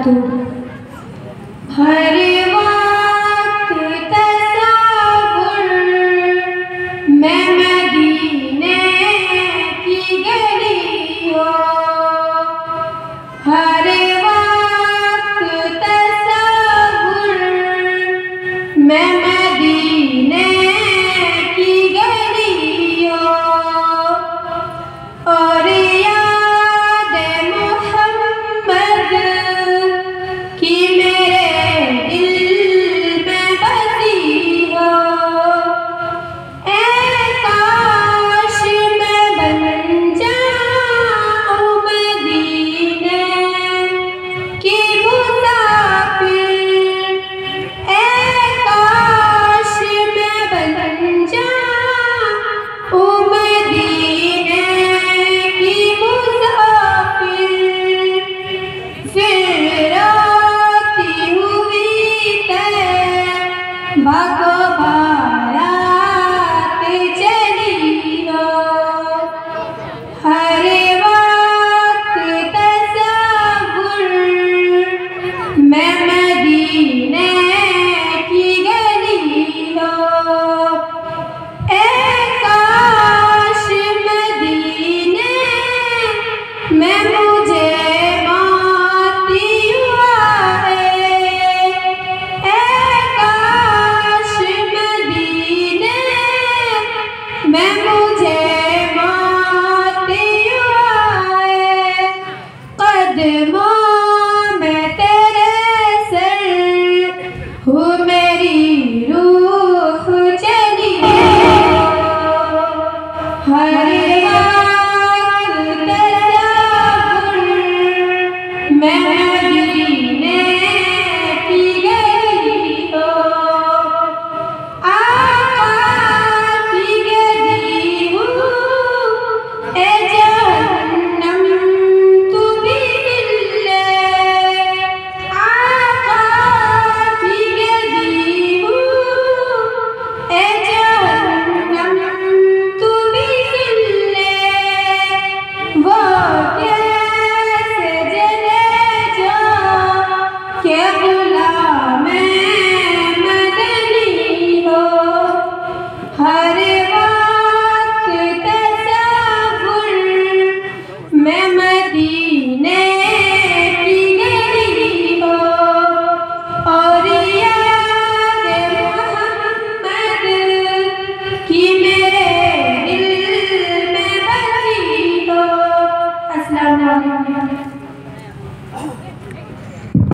वबरकातुहू। हर वक्त तसव्वुर मैं मदीने की गलियों, हर वक्त तसव्वुर मैं मदीने की गलियों, और याद मोहम्मद की मेरे दिल में बसी हो। ऐ काश मैं बन जाऊं मदीने की मुसाफिर, ऐ काश मैं बन जाऊं मदीने की मुसाफिर। फिर रोती हुई तैबा को बारात चली हो। हर वक्त तसव्वुर मैं मदीने की गलियों, ऐ काश मदीने में मुझे मोती आए, ऐ काश मदीने में मुझे मोती आए। कदमों में तेरे सर हूँ मेरी रूह चली हो। हर वक्त तसव्वुर मैं मदीने की गलियों, आका की गली हूँ, ए जहन्नम तू भी मिल ले। आका की गली हूँ, ए जहन्नम तू भी मिल ले। वो कैसे जले जो के गुलामे मदनी हो। हर वक्त तसव्वुर मैं मदीने की गलियों, और याद मोहम्मद की मेरे दिल में बसी हो। अस्सलाम वालेकुम।